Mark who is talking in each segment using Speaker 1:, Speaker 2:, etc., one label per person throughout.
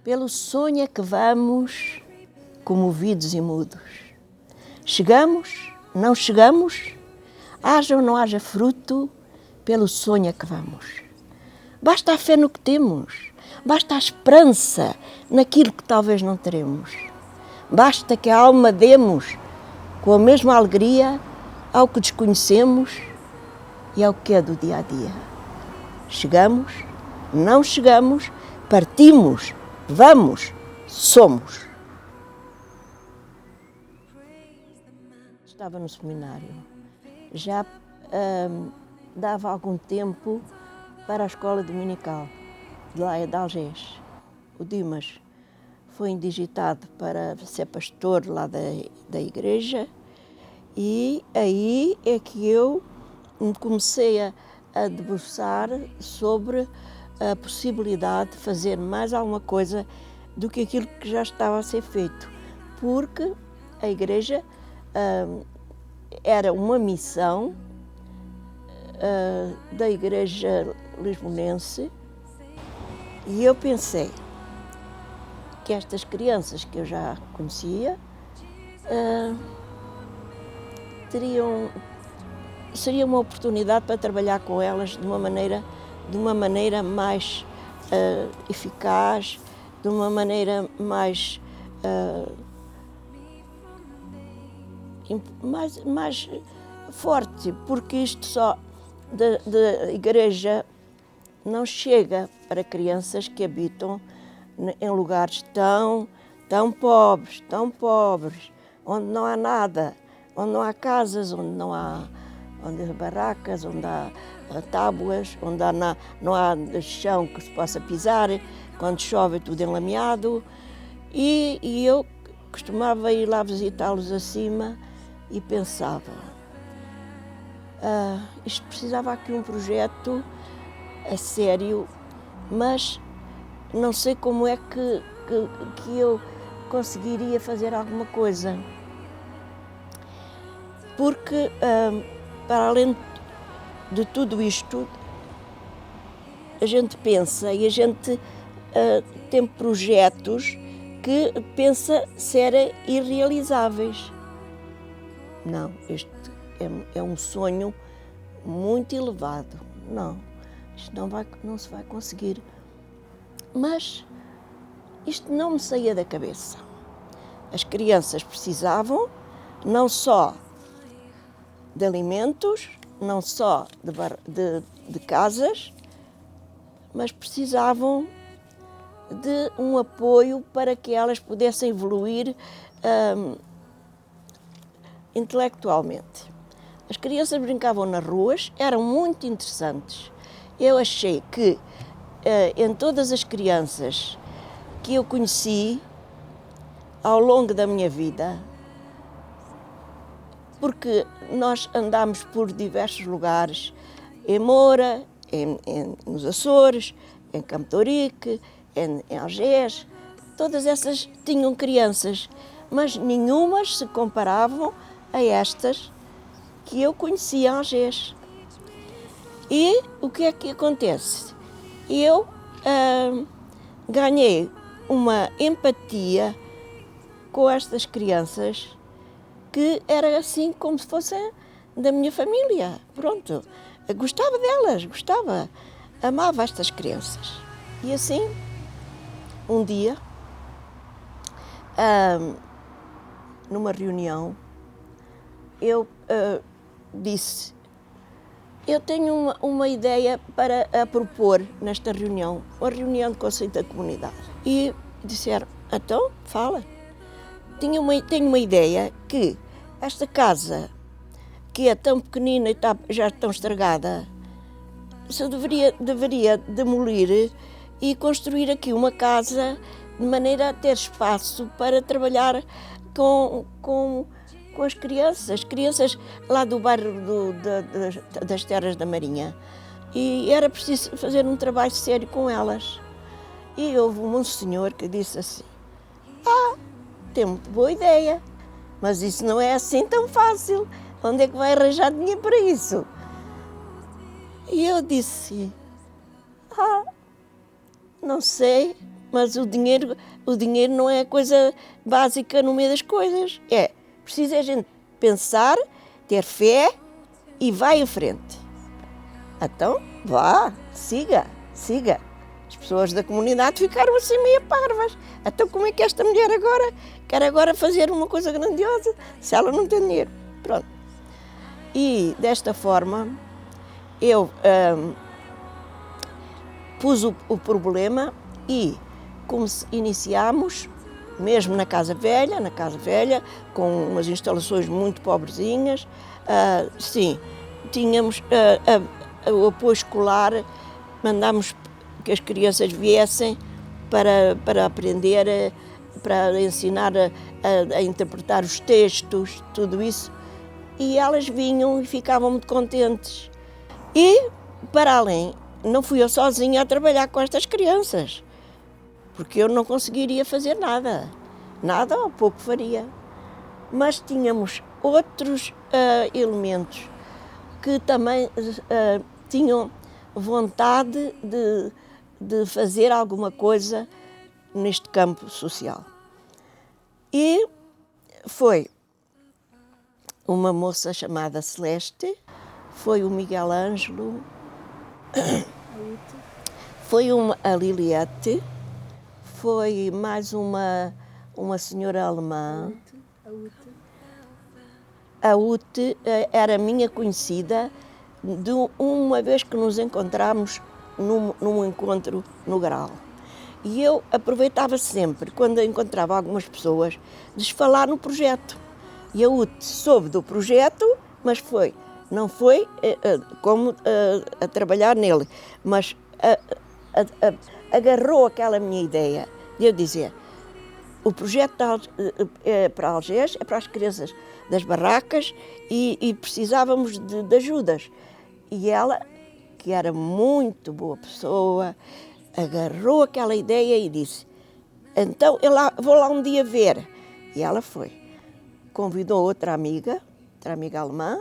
Speaker 1: Pelo sonho é que vamos, comovidos e mudos. Chegamos, não chegamos, haja ou não haja fruto, pelo sonho é que vamos. Basta a fé no que temos, basta a esperança naquilo que talvez não teremos. Basta que a alma demos com a mesma alegria ao que desconhecemos e ao que é do dia a dia. Chegamos, não chegamos, partimos, vamos, somos. Estava no seminário, já dava algum tempo para a escola dominical, de lá de Algés. O Dimas foi indigitado para ser pastor lá da igreja e aí é que eu comecei a debruçar sobre a possibilidade de fazer mais alguma coisa do que aquilo que já estava a ser feito, porque a igreja era uma missão da igreja lisbonense e eu pensei que estas crianças que eu já conhecia seria uma oportunidade para trabalhar com elas de uma maneira mais eficaz, de uma maneira mais forte, porque isto só da igreja não chega para crianças que habitam em lugares tão pobres, onde não há nada, onde não há casas, onde há barracas, onde há tábuas, onde não há chão que se possa pisar, quando chove é tudo enlameado. E eu costumava ir lá visitá-los acima e pensava, isto precisava aqui um projeto a sério, mas não sei como é que eu conseguiria fazer alguma coisa. Porque, para além de tudo isto, a gente pensa e a gente tem projetos que pensa serem irrealizáveis. Não, este é um sonho muito elevado. Não, isto não se vai conseguir. Mas isto não me saía da cabeça. As crianças precisavam não só de alimentos, não só de casas, mas precisavam de um apoio para que elas pudessem evoluir intelectualmente. As crianças brincavam nas ruas, eram muito interessantes. Eu achei que em todas as crianças que eu conheci ao longo da minha vida, porque nós andámos por diversos lugares, em Moura, nos Açores, em Campo de Ourique, em Algés, todas essas tinham crianças, mas nenhumas se comparavam a estas que eu conhecia em Algés. E o que é que acontece? Eu ganhei uma empatia com estas crianças que era assim como se fossem da minha família. Pronto, gostava delas, amava estas crianças. E assim, um dia, numa reunião, eu disse, eu tenho uma ideia para propor nesta reunião, uma reunião de conceito da comunidade. E disseram, então, fala. Tenho uma ideia que esta casa, que é tão pequenina e já tão estragada, se deveria demolir e construir aqui uma casa de maneira a ter espaço para trabalhar com as crianças lá do bairro das Terras da Marinha. E era preciso fazer um trabalho sério com elas. E houve um senhor que disse assim, tem muito boa ideia, mas isso não é assim tão fácil. Onde é que vai arranjar dinheiro para isso? E eu disse, não sei, mas o dinheiro não é a coisa básica no meio das coisas. Precisa a gente pensar, ter fé e vai em frente. Então, vá, siga. As pessoas da comunidade ficaram assim meio parvas. Então, como é que esta mulher agora quer fazer uma coisa grandiosa se ela não tem dinheiro? Pronto. E, desta forma, eu pus o problema e iniciámos, mesmo na Casa Velha, com umas instalações muito pobrezinhas. Sim, tínhamos o apoio escolar, mandámos que as crianças viessem para aprender, para ensinar a interpretar os textos, tudo isso. E elas vinham e ficavam muito contentes. E, para além, não fui eu sozinha a trabalhar com estas crianças, porque eu não conseguiria fazer nada ou pouco faria. Mas tínhamos outros elementos que também tinham vontade de fazer alguma coisa neste campo social. E foi uma moça chamada Celeste, foi o Miguel Ângelo, foi a Liliette, foi mais uma senhora alemã. A Ute era minha conhecida de uma vez que nos encontramos num encontro no Grau. E eu aproveitava sempre, quando encontrava algumas pessoas, de lhes falar no projeto. E a Ute soube do projeto, mas não foi como a trabalhar nele, mas agarrou aquela minha ideia de eu dizer: o projeto para Algés é para as crianças das barracas e precisávamos de ajudas. E ela, que era muito boa pessoa, agarrou aquela ideia e disse: então vou lá um dia ver. E ela foi. Convidou outra amiga alemã,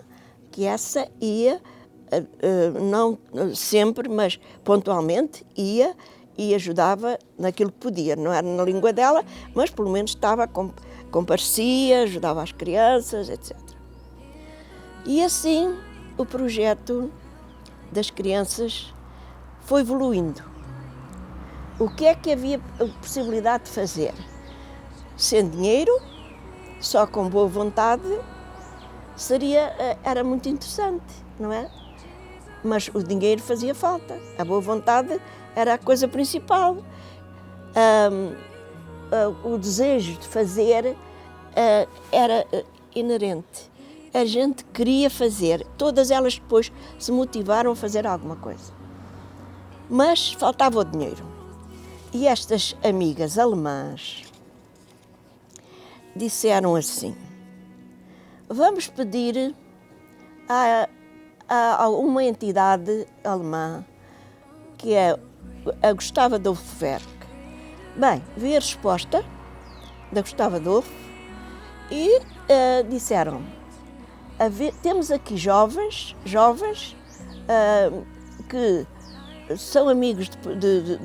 Speaker 1: que essa ia, não sempre, mas pontualmente, ia e ajudava naquilo que podia. Não era na língua dela, mas pelo menos comparecia, ajudava as crianças, etc. E assim o projeto das crianças foi evoluindo. O que é que havia possibilidade de fazer? Sem dinheiro, só com boa vontade, era muito interessante, não é? Mas o dinheiro fazia falta, a boa vontade era a coisa principal. O desejo de fazer era inerente. A gente queria fazer, todas elas depois se motivaram a fazer alguma coisa. Mas faltava o dinheiro. E estas amigas alemãs disseram assim: vamos pedir a uma entidade alemã, que é a Gustav Adolf Werk. Bem, vi a resposta da Gustav Adolf e disseram: temos aqui jovens que são amigos de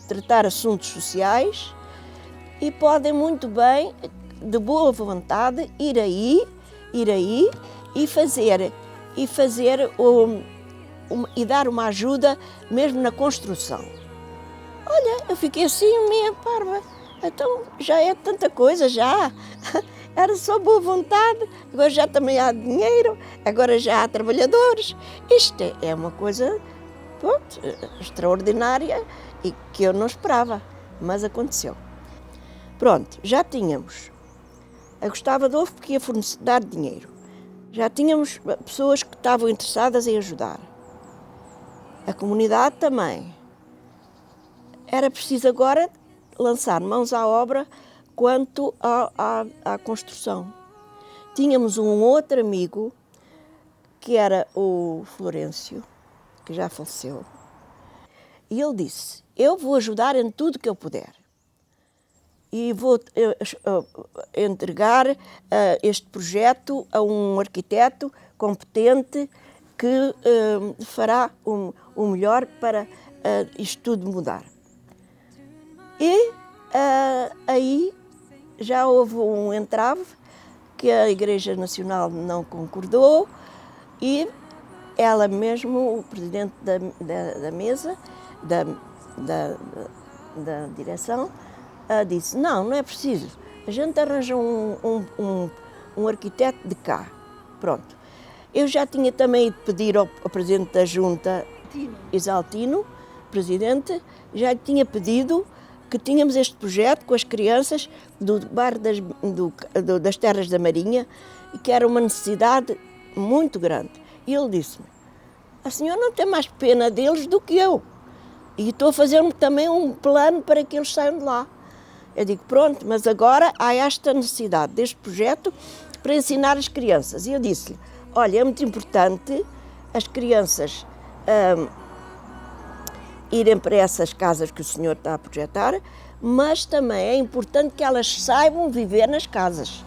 Speaker 1: tratar assuntos sociais e podem muito bem, de boa vontade, ir aí e fazer e dar uma ajuda mesmo na construção. Olha, eu fiquei assim meio parva. Então já é tanta coisa, já. Era só boa vontade, agora já também há dinheiro, agora já há trabalhadores. Isto é uma coisa, pronto, extraordinária e que eu não esperava, mas aconteceu. Pronto, já tínhamos a Gustav Adolf que ia dar dinheiro. Já tínhamos pessoas que estavam interessadas em ajudar. A comunidade também. Era preciso agora lançar mãos à obra quanto à construção. Tínhamos um outro amigo, que era o Florencio, que já faleceu, e ele disse: eu vou ajudar em tudo que eu puder. E vou entregar este projeto a um arquiteto competente que fará o melhor para isto tudo mudar. E aí já houve um entrave que a Igreja Nacional não concordou e ela mesmo, o presidente da mesa, da direção, disse, não é preciso, a gente arranja um arquiteto de cá, pronto. Eu já tinha também ido pedir ao presidente da Junta, Isaltino, presidente, já tinha pedido que tínhamos este projeto com as crianças do bairro das Terras da Marinha e que era uma necessidade muito grande. E ele disse-me, a senhora não tem mais pena deles do que eu. E estou a fazer também um plano para que eles saiam de lá. Eu digo, pronto, mas agora há esta necessidade deste projeto para ensinar as crianças. E eu disse-lhe, olha, é muito importante as crianças irem para essas casas que o senhor está a projetar, mas também é importante que elas saibam viver nas casas.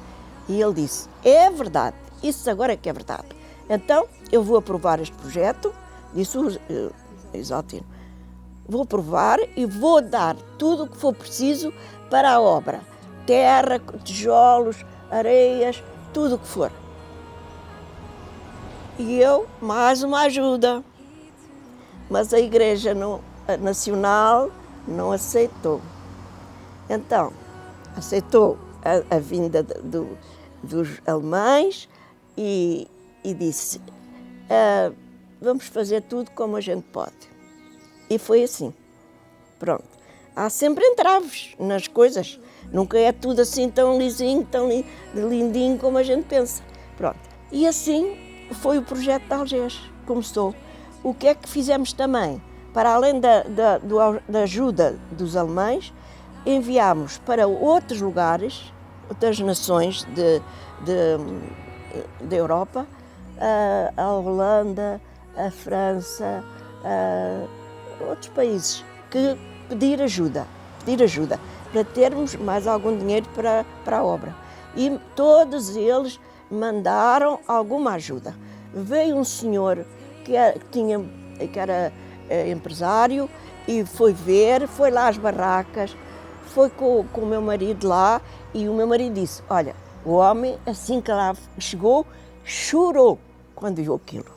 Speaker 1: E ele disse, é verdade, isso agora é que é verdade. Então, eu vou aprovar este projeto, disse o Isaltino, vou aprovar e vou dar tudo o que for preciso para a obra. Terra, tijolos, areias, tudo o que for. E eu, mais uma ajuda. Mas a Igreja Nacional não aceitou. Então, aceitou a vinda dos alemães e disse, vamos fazer tudo como a gente pode. E foi assim. Pronto. Há sempre entraves nas coisas. Nunca é tudo assim tão lisinho, tão lindinho como a gente pensa. Pronto. E assim foi o projeto de Algés. Começou. O que é que fizemos também? Para além da ajuda dos alemães, enviámos para outros lugares, outras nações da Europa, a Holanda, a França, outros países, que pedir ajuda, para termos mais algum dinheiro para a obra. E todos eles mandaram alguma ajuda. Veio um senhor que era empresário e foi lá às barracas, foi com o meu marido lá e o meu marido disse, olha, o homem assim que lá chegou, chorou quando viu aquilo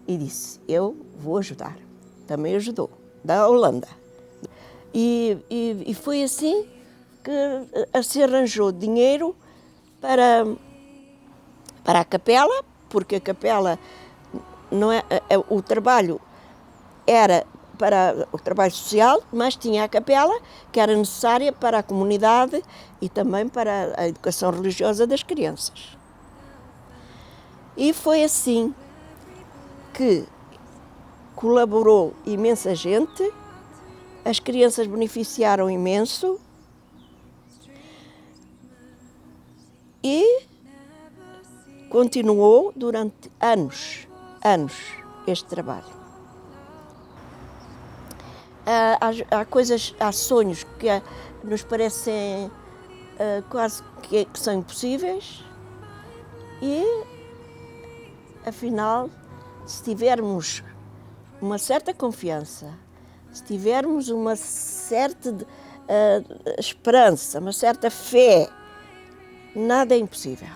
Speaker 1: e disse, eu vou ajudar. Também ajudou, da Holanda. E foi assim que se arranjou dinheiro para a capela, porque a capela não o trabalho era para o trabalho social, mas tinha a capela que era necessária para a comunidade e também para a educação religiosa das crianças. E foi assim que colaborou imensa gente, as crianças beneficiaram imenso e continuou durante anos este trabalho. Há sonhos que nos parecem quase que são impossíveis e, afinal, se tivermos uma certa confiança, se tivermos uma certa esperança, uma certa fé, nada é impossível.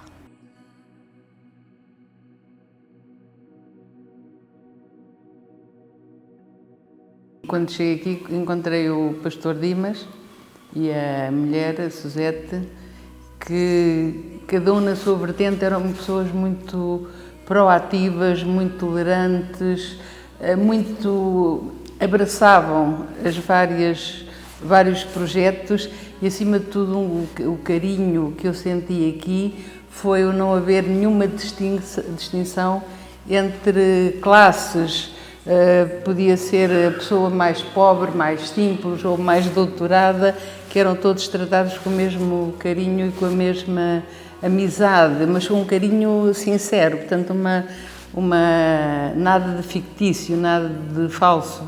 Speaker 2: Quando cheguei aqui, encontrei o pastor Dimas e a mulher, a Suzete, que cada um na sua vertente eram pessoas muito proativas, muito tolerantes, muito abraçavam vários projetos e, acima de tudo, o carinho que eu senti aqui foi o não haver nenhuma distinção entre classes. Podia ser a pessoa mais pobre, mais simples ou mais doutorada, que eram todos tratados com o mesmo carinho e com a mesma amizade, mas com um carinho sincero, portanto nada de fictício, nada de falso.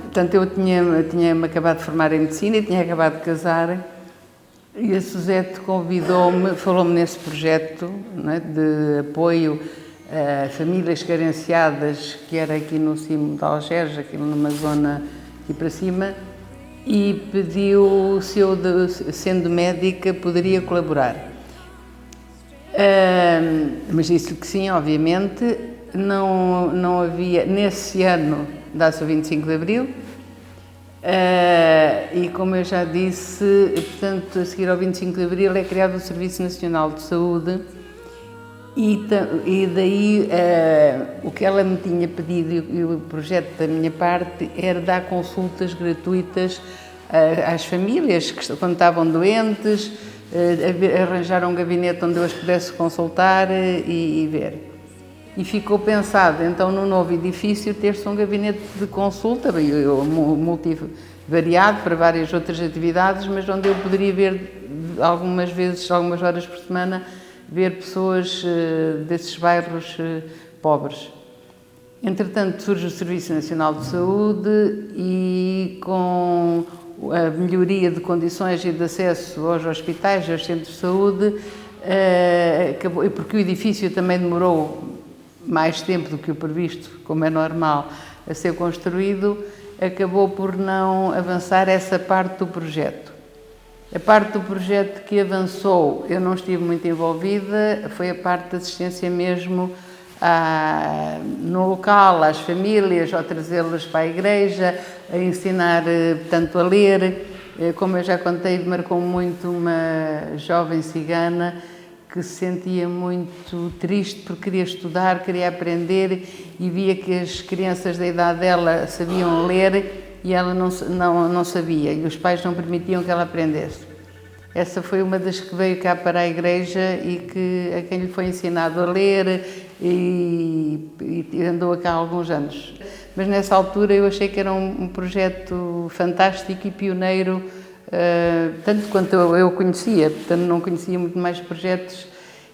Speaker 2: Portanto, eu tinha-me acabado de formar em medicina e tinha acabado de casar e a Suzete convidou-me, falou-me nesse projeto, não é, de apoio a famílias carenciadas, que era aqui no cimo de Algés, aqui numa zona aqui para cima, e pediu se eu, sendo médica, poderia colaborar. Mas disse que sim, obviamente. Não havia, nesse ano, dá-se o 25 de Abril, e como eu já disse, portanto, a seguir ao 25 de Abril é criado o Serviço Nacional de Saúde, e daí o que ela me tinha pedido e o projeto da minha parte era dar consultas gratuitas às famílias que quando estavam doentes, arranjar um gabinete onde eu as pudesse consultar e ver. E ficou pensado, então, no novo edifício, ter-se um gabinete de consulta, multivariado para várias outras atividades, mas onde eu poderia ver algumas vezes, algumas horas por semana, ver pessoas desses bairros pobres. Entretanto, surge o Serviço Nacional de Saúde e, com a melhoria de condições e de acesso aos hospitais e aos centros de saúde, acabou, e porque o edifício também demorou mais tempo do que o previsto, como é normal, a ser construído, acabou por não avançar essa parte do projeto. A parte do projeto que avançou, eu não estive muito envolvida, foi a parte da assistência mesmo no local, às famílias, ao trazê-las para a igreja, a ensinar, portanto, a ler. Como eu já contei, marcou muito uma jovem cigana que se sentia muito triste porque queria estudar, queria aprender e via que as crianças da idade dela sabiam ler e ela não sabia, e os pais não permitiam que ela aprendesse. Essa foi uma das que veio cá para a igreja e a quem lhe foi ensinado a ler e andou cá há alguns anos. Mas nessa altura eu achei que era um projeto fantástico e pioneiro, tanto quanto eu conhecia, portanto não conhecia muito mais projetos.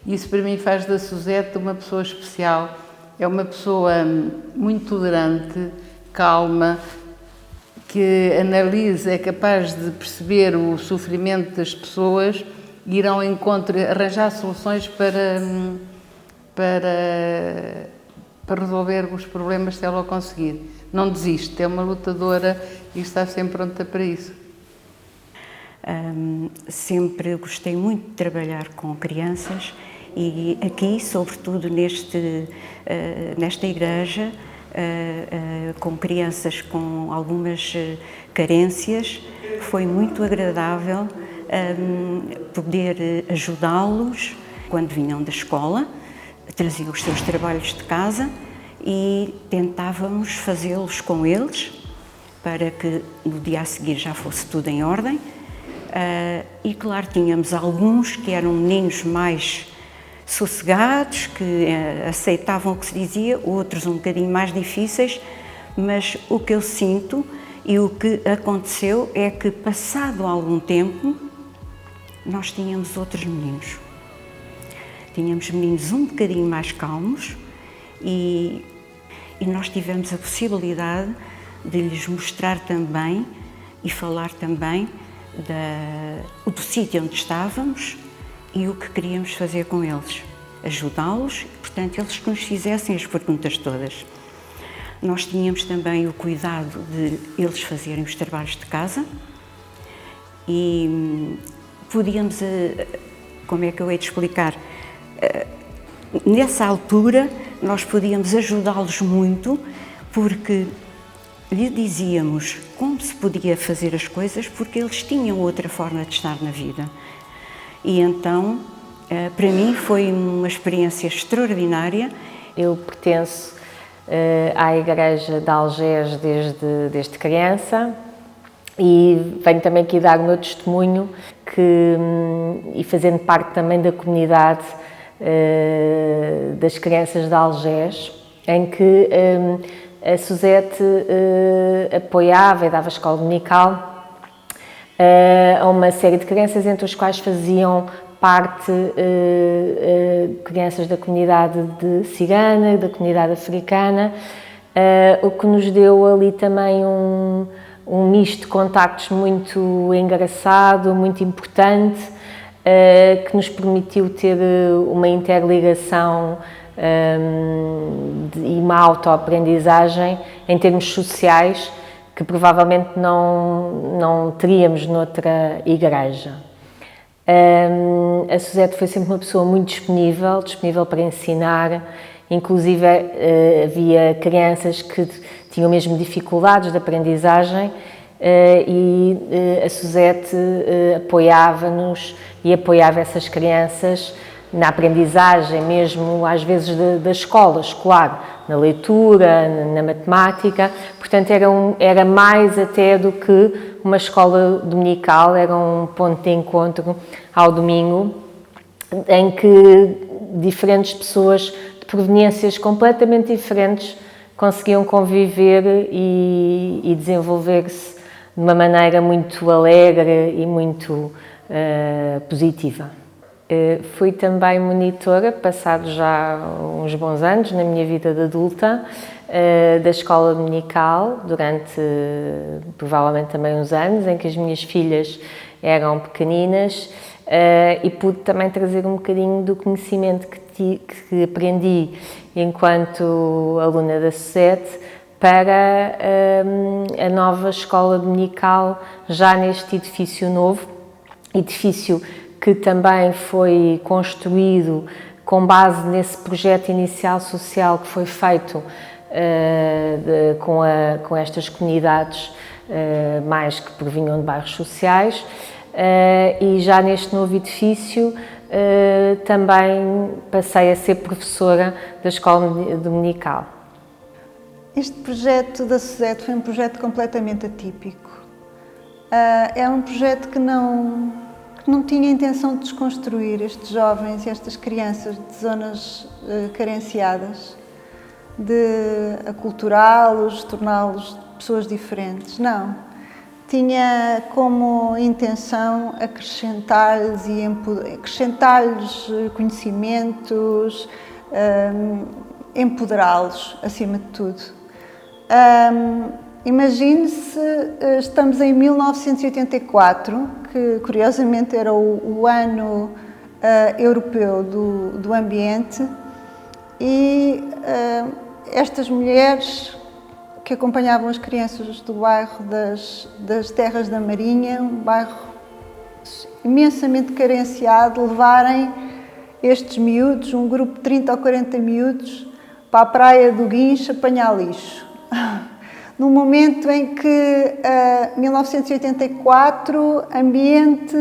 Speaker 2: Isso para mim faz da Suzete uma pessoa especial. É uma pessoa muito tolerante, calma, que analisa, é capaz de perceber o sofrimento das pessoas e ir ao encontro, arranjar soluções para resolver os problemas se ela o conseguir. Não desiste, é uma lutadora e está sempre pronta para isso.
Speaker 3: Sempre gostei muito de trabalhar com crianças e aqui, sobretudo nesta igreja, com crianças com algumas carências, foi muito agradável poder ajudá-los quando vinham da escola, traziam os seus trabalhos de casa e tentávamos fazê-los com eles para que no dia a seguir já fosse tudo em ordem. E claro, tínhamos alguns que eram meninos mais sossegados, que aceitavam o que se dizia, outros um bocadinho mais difíceis, mas o que eu sinto e o que aconteceu é que, passado algum tempo, nós tínhamos outros meninos. Tínhamos meninos um bocadinho mais calmos e nós tivemos a possibilidade de lhes mostrar também e falar também do sítio onde estávamos e o que queríamos fazer com eles, ajudá-los, portanto, eles que nos fizessem as perguntas todas. Nós tínhamos também o cuidado de eles fazerem os trabalhos de casa e podíamos, como é que eu hei de explicar, nessa altura nós podíamos ajudá-los muito porque lhe dizíamos como se podia fazer as coisas porque eles tinham outra forma de estar na vida. E então, para mim, foi uma experiência extraordinária.
Speaker 4: Eu pertenço à Igreja de Algés desde criança e venho também aqui dar o meu testemunho e fazendo parte também da comunidade das crianças de Algés, em que a Suzete apoiava e dava escola dominical a uma série de crianças, entre as quais faziam parte crianças da comunidade cigana, da comunidade africana, o que nos deu ali também um misto de contactos muito engraçado, muito importante, que nos permitiu ter uma interligação e uma autoaprendizagem em termos sociais que provavelmente não teríamos noutra igreja. A Suzete foi sempre uma pessoa muito disponível para ensinar, inclusive havia crianças que tinham mesmo dificuldades de aprendizagem e a Suzete apoiava-nos e apoiava essas crianças na aprendizagem mesmo, às vezes, da escola escolar, na leitura, na matemática. Portanto, era mais até do que uma escola dominical, era um ponto de encontro ao domingo, em que diferentes pessoas de proveniências completamente diferentes conseguiam conviver e desenvolver-se de uma maneira muito alegre e muito positiva. Fui também monitora, passados já uns bons anos na minha vida de adulta, da escola dominical, durante provavelmente também uns anos, em que as minhas filhas eram pequeninas, e pude também trazer um bocadinho do conhecimento que aprendi enquanto aluna da Suzete para a nova escola dominical, já neste edifício novo, edifício que também foi construído com base nesse projeto inicial social que foi feito com estas comunidades mais que provinham de bairros sociais, e já neste novo edifício também passei a ser professora da escola dominical.
Speaker 5: Este projeto da Suzete foi um projeto completamente atípico. É um projeto que não tinha a intenção de desconstruir estes jovens e estas crianças de zonas carenciadas, de aculturá-los, torná-los pessoas diferentes. Não. Tinha como intenção acrescentar-lhes conhecimentos, empoderá-los, acima de tudo. Imagine-se, estamos em 1984, que curiosamente era o ano europeu do ambiente, e estas mulheres que acompanhavam as crianças do bairro das Terras da Marinha, um bairro imensamente carenciado, levarem estes miúdos, um grupo de 30 ou 40 miúdos, para a praia do Guincho apanhar lixo. No momento em que, 1984, ambiente,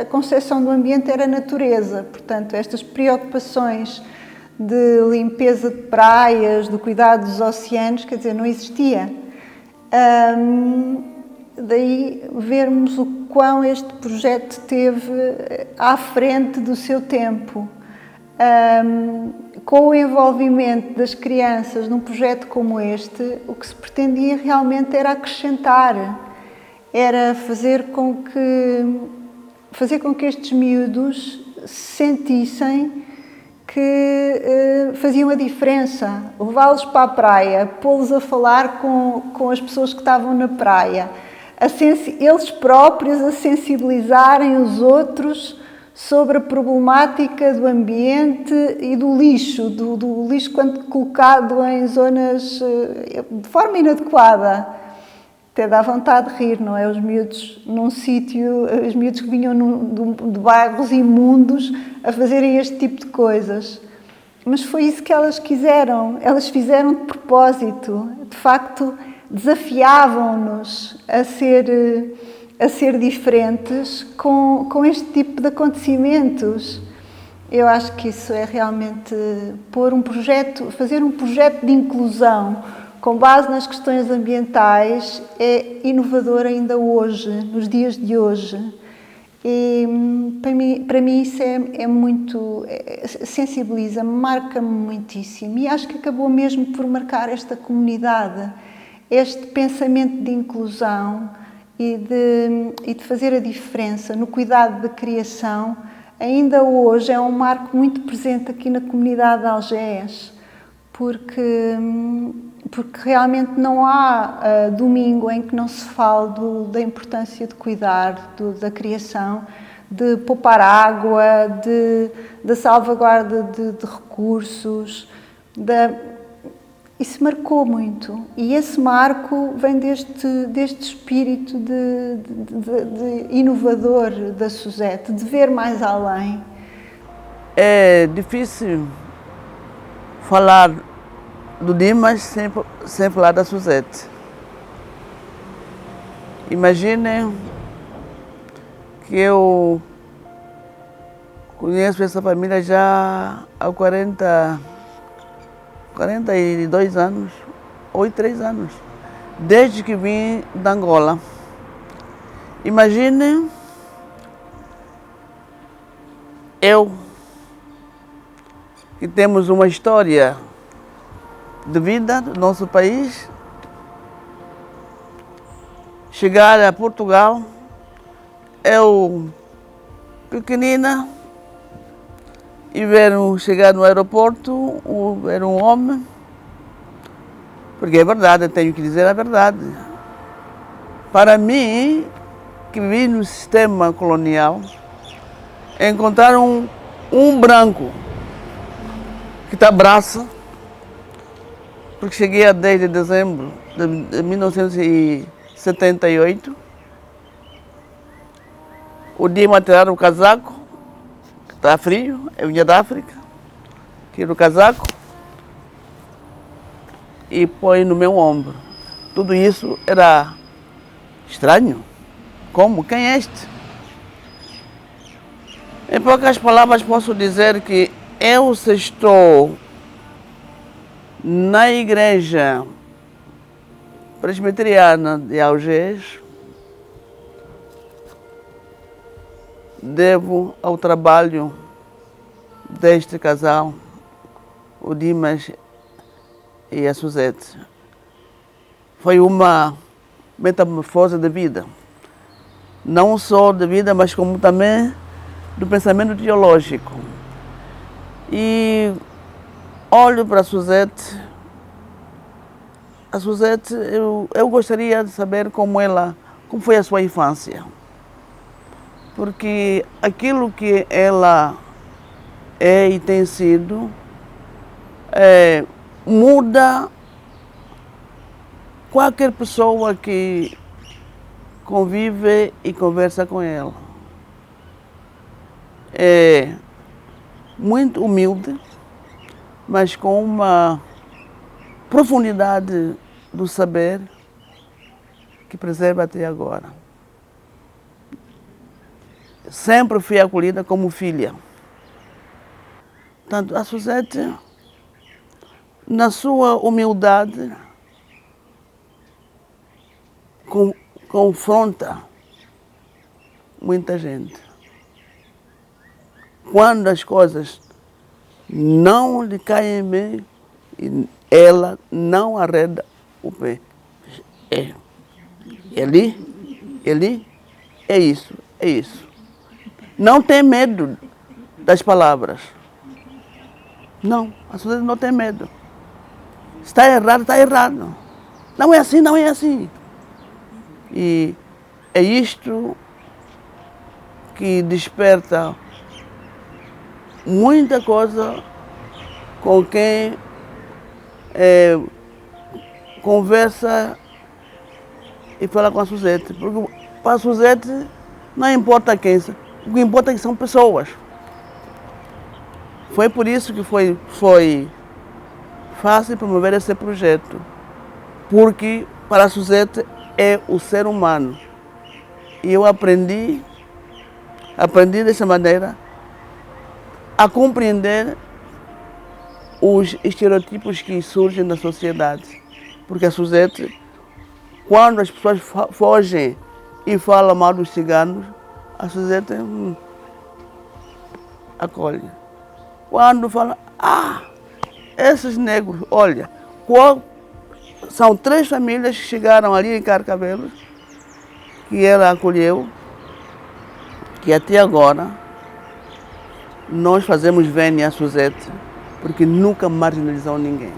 Speaker 5: a concepção do ambiente era natureza, portanto, estas preocupações de limpeza de praias, do cuidado dos oceanos, quer dizer, não existia. Daí vermos o quão este projeto esteve à frente do seu tempo. Com o envolvimento das crianças num projeto como este, o que se pretendia realmente era acrescentar, era fazer com que estes miúdos se sentissem que faziam a diferença, levá-los para a praia, pô-los a falar com as pessoas que estavam na praia, eles próprios a sensibilizarem os outros sobre a problemática do ambiente e do lixo, do lixo quando colocado em zonas de forma inadequada. Até dá vontade de rir, não é? Os miúdos num sítio, os miúdos que vinham de bairros imundos a fazerem este tipo de coisas. Mas foi isso que elas quiseram, elas fizeram de propósito, de facto desafiavam-nos a ser diferentes com este tipo de acontecimentos. Eu acho que isso é realmente fazer um projeto de inclusão com base nas questões ambientais é inovador ainda hoje, nos dias de hoje. E para mim isso sensibiliza, marca-me muitíssimo, e acho que acabou mesmo por marcar esta comunidade, este pensamento de inclusão e de fazer a diferença no cuidado da criação. Ainda hoje é um marco muito presente aqui na comunidade de Algés, porque realmente não há domingo em que não se fale da importância de cuidar da criação, de poupar água, da salvaguarda de recursos, isso marcou muito. E esse marco vem deste espírito de inovador da Suzete, de ver mais além.
Speaker 6: É difícil falar do Dimas sem falar da Suzete. Imaginem que eu conheço essa família já há 42 anos, ou 3 anos, desde que vim da Angola. Imaginem eu, que temos uma história de vida do nosso país, chegar a Portugal, eu pequenina, e chegar no aeroporto, ver um homem, porque é verdade, eu tenho que dizer a verdade. Para mim, que vivi no sistema colonial, encontrar um branco que te abraça, porque cheguei a 10 de dezembro de 1978, o dia me tiraram o casaco, está frio, eu vinha da África, tiro o casaco e põe no meu ombro. Tudo isso era estranho. Como? Quem é este? Em poucas palavras posso dizer que eu estou na igreja presbiteriana de Algés, devo ao trabalho deste casal, o Dimas e a Suzete. Foi uma metamorfose de vida, não só de vida, mas como também do pensamento teológico. E olho para a Suzete, eu gostaria de saber como foi a sua infância. Porque aquilo que ela é e tem sido, muda qualquer pessoa que convive e conversa com ela. É muito humilde, mas com uma profundidade do saber que preserva até agora. Sempre fui acolhida como filha. Tanto a Suzete, na sua humildade, confronta muita gente. Quando as coisas não lhe caem bem, ela não arreda o pé. É ali, é isso. Não tem medo das palavras. Não, a Suzete não tem medo. Está errado, está errado. Não é assim, não é assim. E é isto que desperta muita coisa com quem conversa e fala com a Suzete. Porque para a Suzete não importa quem, o que importa é que são pessoas. Foi por isso que foi fácil promover esse projeto. Porque para a Suzete é o ser humano. E eu aprendi dessa maneira a compreender os estereotipos que surgem na sociedade. Porque a Suzete, quando as pessoas fogem e falam mal dos ciganos, a Suzete acolhe. Quando fala, esses negros, olha, são 3 famílias que chegaram ali em Carcavelos, que ela acolheu, que até agora nós fazemos vénia a Suzete, porque nunca marginalizou ninguém.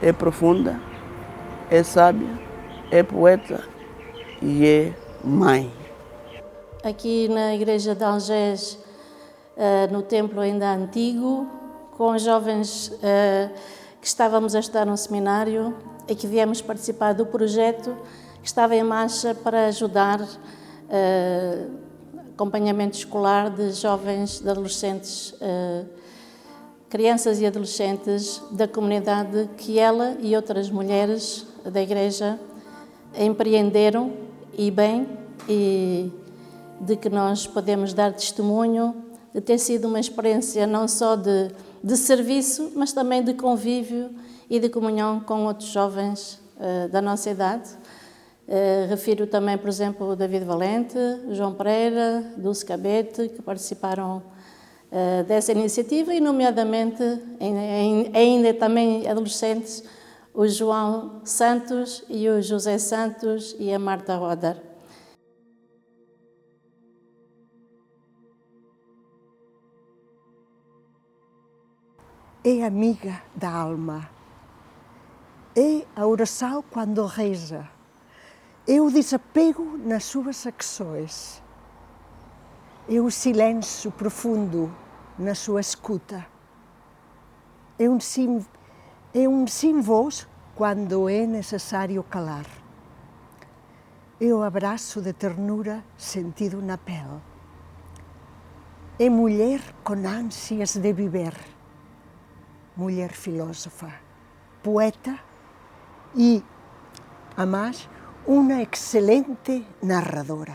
Speaker 6: É profunda, é sábia, é poeta e é mãe.
Speaker 7: Aqui na igreja de Algés, no templo ainda antigo, com jovens que estávamos a estudar um seminário e que viemos participar do projeto que estava em marcha para ajudar acompanhamento escolar de jovens, de adolescentes, crianças e adolescentes da comunidade que ela e outras mulheres da igreja empreenderam, e bem, e de que nós podemos dar testemunho de ter sido uma experiência não só de serviço, mas também de convívio e de comunhão com outros jovens da nossa idade. Refiro também, por exemplo, o David Valente, o João Pereira, Dulce Cabete, que participaram dessa iniciativa, e nomeadamente, ainda também adolescentes, o João Santos e o José Santos e a Marta Roder.
Speaker 8: É amiga da alma, é a oração quando reza, é o desapego nas suas ações, é o silêncio profundo na sua escuta, é um sem voz quando é necessário calar, é o abraço de ternura sentido na pele, é mulher com ânsias de viver, mulher filósofa, poeta e, a mais, uma excelente narradora.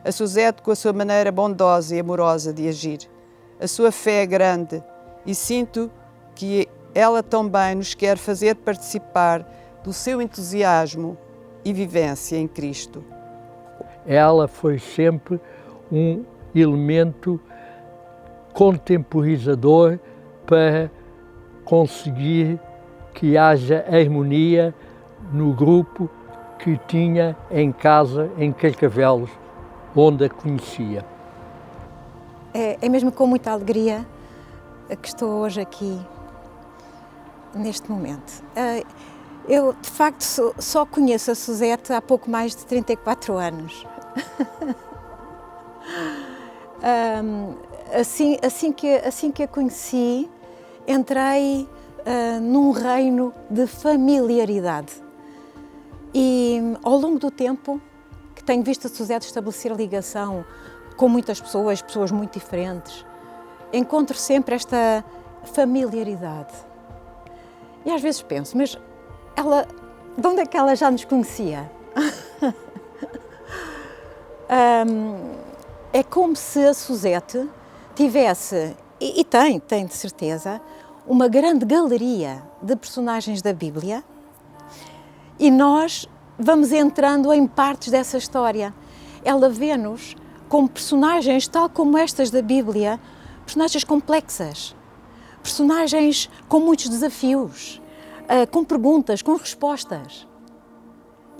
Speaker 9: A Suzete, com a sua maneira bondosa e amorosa de agir, a sua fé é grande, e sinto que ela também nos quer fazer participar do seu entusiasmo e vivência em Cristo.
Speaker 10: Ela foi sempre um elemento contemporizador para conseguir que haja harmonia no grupo que tinha em casa, em Carcavelos, onde a conhecia.
Speaker 11: É mesmo com muita alegria que estou hoje aqui, neste momento. Eu, de facto, só conheço a Suzete há pouco mais de 34 anos. Assim que a conheci, entrei num reino de familiaridade. E ao longo do tempo que tenho visto a Suzete estabelecer ligação com muitas pessoas, pessoas muito diferentes, encontro sempre esta familiaridade. E às vezes penso, mas ela, de onde é que ela já nos conhecia? É como se a Suzete tivesse, e tem de certeza, uma grande galeria de personagens da Bíblia, e nós vamos entrando em partes dessa história. Ela vê-nos como personagens, tal como estas da Bíblia, personagens complexas, personagens com muitos desafios, com perguntas, com respostas.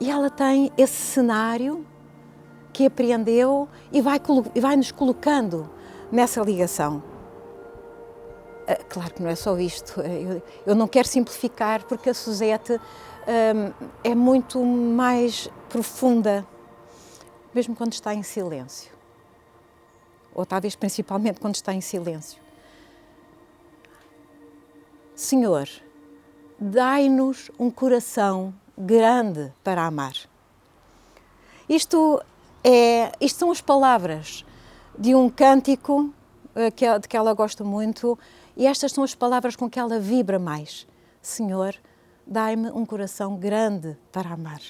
Speaker 11: E ela tem esse cenário que apreendeu e vai nos colocando nessa ligação. Claro que não é só isto, eu não quero simplificar, porque a Suzete é muito mais profunda, mesmo quando está em silêncio, ou talvez principalmente quando está em silêncio. Senhor, dai-nos um coração grande para amar. Isto são as palavras de um cântico de que ela gosta muito, e estas são as palavras com que ela vibra mais. Senhor, dai-me um coração grande para amar.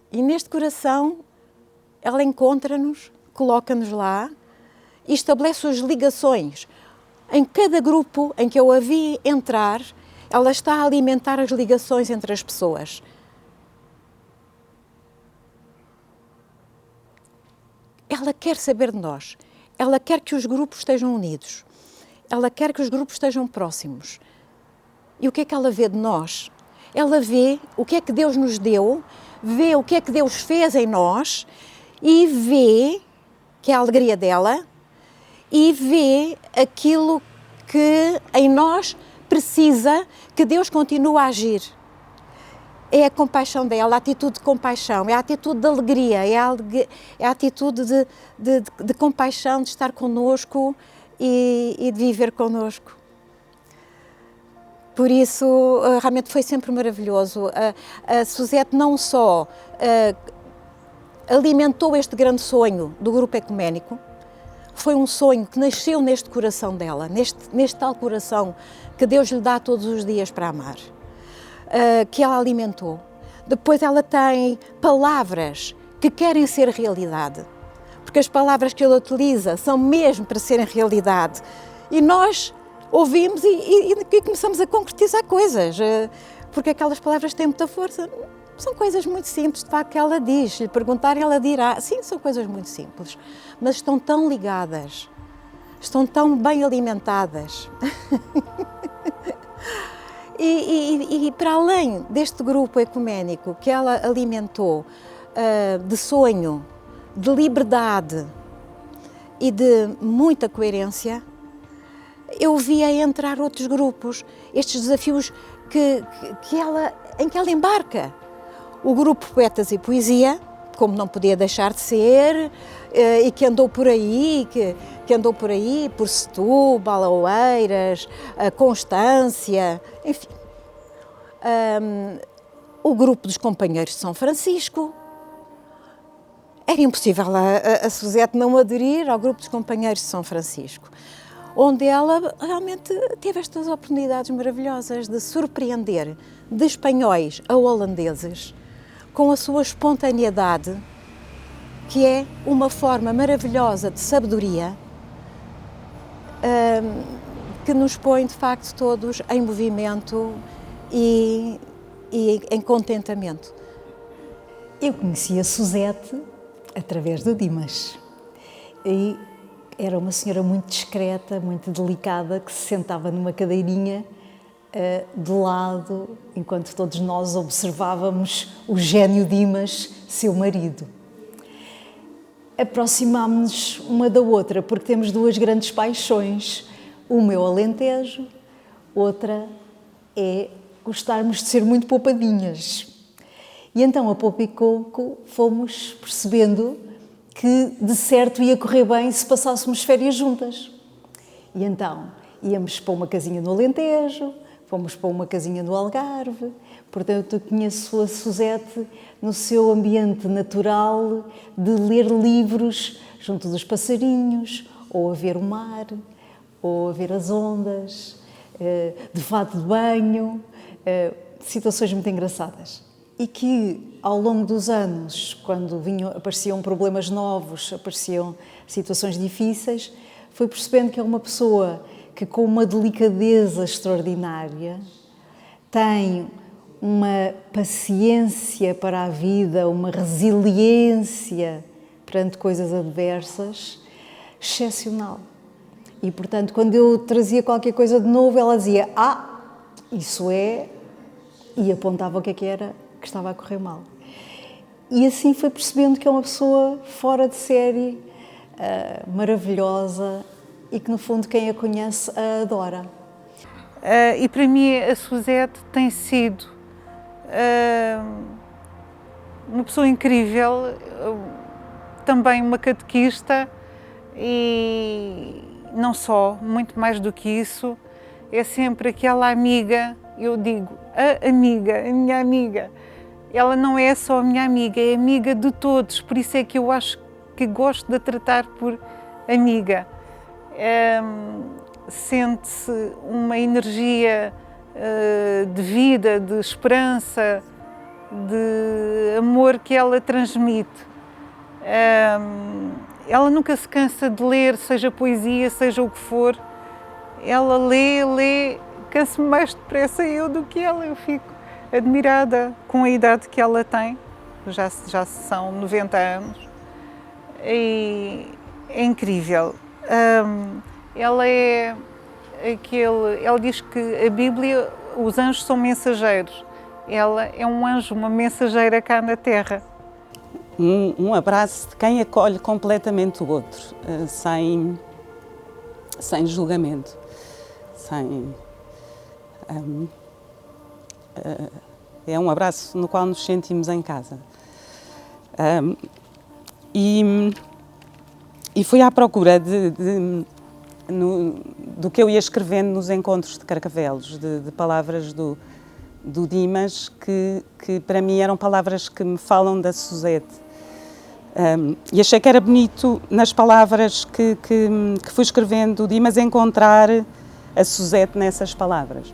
Speaker 11: E neste coração, ela encontra-nos, coloca-nos lá e estabelece as ligações. Em cada grupo em que eu a vi entrar, ela está a alimentar as ligações entre as pessoas. Ela quer saber de nós. Ela quer que os grupos estejam unidos. Ela quer que os grupos estejam próximos. E o que é que ela vê de nós? Ela vê o que é que Deus nos deu, vê o que é que Deus fez em nós e vê, que é a alegria dela, e vê aquilo que em nós precisa que Deus continue a agir. É a compaixão dela, a atitude de compaixão, é a atitude de alegria, é a atitude de compaixão, de estar connosco e de viver connosco. Por isso, realmente foi sempre maravilhoso. A Suzete não só alimentou este grande sonho do grupo ecuménico, foi um sonho que nasceu neste coração dela, neste tal coração que Deus lhe dá todos os dias para amar, que ela alimentou. Depois ela tem palavras que querem ser realidade, porque as palavras que ela utiliza são mesmo para serem realidade. E nós ouvimos e começamos a concretizar coisas, porque aquelas palavras têm muita força. São coisas muito simples, de facto, que ela diz. Se lhe perguntarem, ela dirá. Sim, são coisas muito simples, mas estão tão ligadas, estão tão bem alimentadas. E para além deste grupo ecuménico que ela alimentou de sonho, de liberdade e de muita coerência, eu via entrar outros grupos, estes desafios em que ela embarca. O grupo Poetas e Poesia, como não podia deixar de ser, e que andou por aí, que andou por aí, por Setúbal, Oeiras, Constância, enfim. O grupo dos Companheiros de São Francisco. Era impossível a Suzete não aderir ao grupo dos Companheiros de São Francisco, onde ela realmente teve estas oportunidades maravilhosas de surpreender de espanhóis a holandeses com a sua espontaneidade, que é uma forma maravilhosa de sabedoria que nos põe, de facto, todos em movimento e em contentamento.
Speaker 12: Eu conheci a Suzete através do Dimas e era uma senhora muito discreta, muito delicada, que se sentava numa cadeirinha de lado, enquanto todos nós observávamos o gênio Dimas, seu marido. Aproximámos-nos uma da outra, porque temos duas grandes paixões. Uma é o Alentejo, outra é gostarmos de ser muito poupadinhas. E então, a pouco e pouco, fomos percebendo que, de certo, ia correr bem se passássemos férias juntas. E então, íamos para uma casinha no Alentejo, fomos para uma casinha no Algarve. Portanto, eu conheço a Suzete no seu ambiente natural de ler livros junto dos passarinhos, ou a ver o mar, ou a ver as ondas, de fato de banho, situações muito engraçadas. E que, ao longo dos anos, quando apareciam problemas novos, apareciam situações difíceis, fui percebendo que é uma pessoa que, com uma delicadeza extraordinária, tem uma paciência para a vida, uma resiliência perante coisas adversas, excepcional. E, portanto, quando eu trazia qualquer coisa de novo, ela dizia, isso é... e apontava o que é que era que estava a correr mal. E assim foi percebendo que é uma pessoa fora de série, maravilhosa, e que, no fundo, quem a conhece a adora.
Speaker 13: E para mim a Suzete tem sido uma pessoa incrível, também uma catequista, e não só, muito mais do que isso, é sempre aquela amiga, eu digo, a minha amiga. Ela não é só a minha amiga, é amiga de todos, por isso é que eu acho que gosto de a tratar por amiga. Sente-se uma energia de vida, de esperança, de amor que ela transmite. Ela nunca se cansa de ler, seja poesia, seja o que for. Ela lê, canso-me mais depressa eu do que ela. Eu fico admirada com a idade que ela tem, já são 90 anos, e é incrível. Ela diz que a Bíblia, os anjos são mensageiros. Ela é um anjo, uma mensageira cá na Terra.
Speaker 14: Um abraço de quem acolhe completamente o outro, sem julgamento, é um abraço no qual nos sentimos em casa. E fui à procura do que eu ia escrevendo nos encontros de Carcavelos, de palavras do Dimas, que para mim eram palavras que me falam da Suzete. E achei que era bonito, nas palavras que fui escrevendo do Dimas, encontrar a Suzete nessas palavras.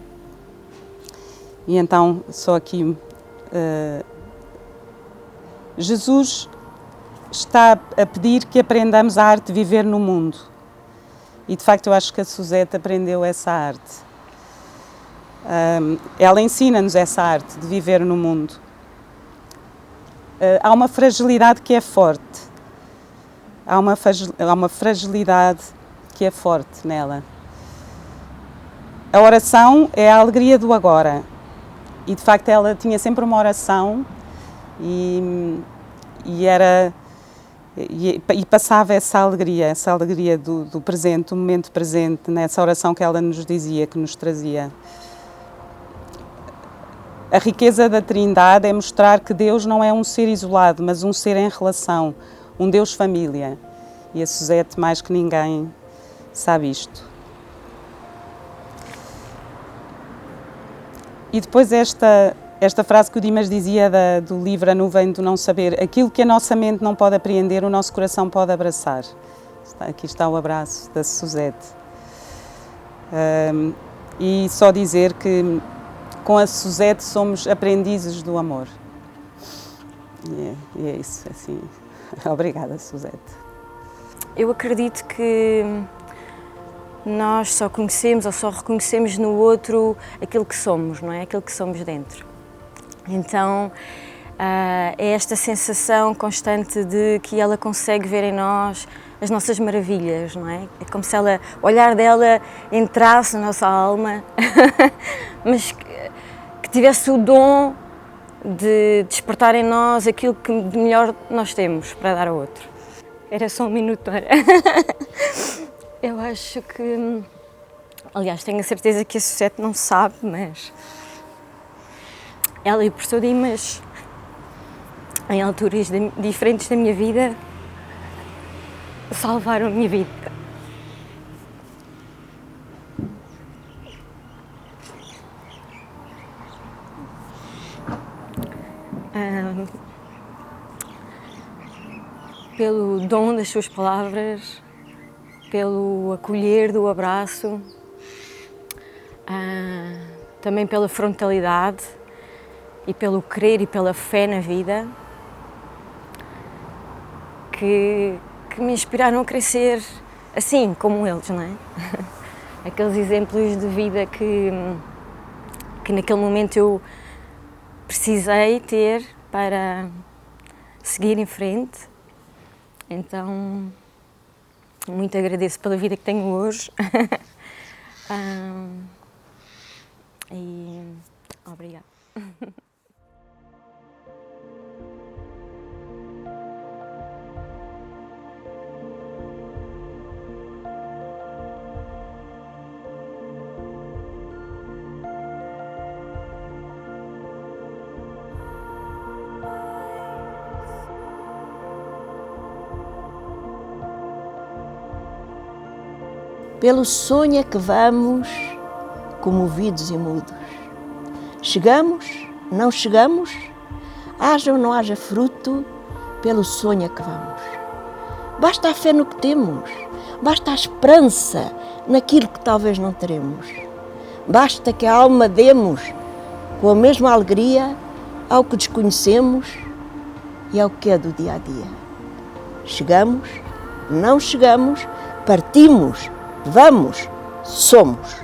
Speaker 14: E então, só aqui, Jesus está a pedir que aprendamos a arte de viver no mundo. E de facto eu acho que a Suzete aprendeu essa arte. Ela ensina-nos essa arte de viver no mundo. Há uma fragilidade que é forte. Há uma fragilidade que é forte nela. A oração é a alegria do agora. E de facto ela tinha sempre uma oração e passava essa alegria do presente, do momento presente, nessa oração que ela nos dizia, que nos trazia. A riqueza da Trindade é mostrar que Deus não é um ser isolado, mas um ser em relação, um Deus família. E a Suzete, mais que ninguém, sabe isto. E depois esta frase que o Dimas dizia do livro A Nuvem do Não Saber: aquilo que a nossa mente não pode apreender, o nosso coração pode abraçar. Aqui está o abraço da Suzete. E só dizer que com a Suzete somos aprendizes do amor. E é isso, assim. Obrigada, Suzete.
Speaker 4: Eu acredito que nós só conhecemos ou só reconhecemos no outro aquilo que somos, não é? Aquilo que somos dentro. Então, é esta sensação constante de que ela consegue ver em nós as nossas maravilhas, não é? É como se o olhar dela entrasse na nossa alma, mas que tivesse o dom de despertar em nós aquilo que de melhor nós temos para dar ao outro. Era só um minuto, era? Eu acho que, aliás, tenho a certeza que a Suzete não sabe, mas ela e o professor Dimas, em alturas diferentes da minha vida, salvaram a minha vida. Pelo dom das suas palavras, pelo acolher do abraço, também pela frontalidade e pelo querer e pela fé na vida, que me inspiraram a crescer assim, como eles, não é? Aqueles exemplos de vida que naquele momento eu precisei ter para seguir em frente. Então, muito agradeço pela vida que tenho hoje. E obrigada.
Speaker 1: Pelo sonho é que vamos, comovidos e mudos. Chegamos, não chegamos, haja ou não haja fruto, pelo sonho é que vamos. Basta a fé no que temos, basta a esperança naquilo que talvez não teremos. Basta que a alma demos com a mesma alegria ao que desconhecemos e ao que é do dia a dia. Chegamos, não chegamos, partimos, vamos, somos.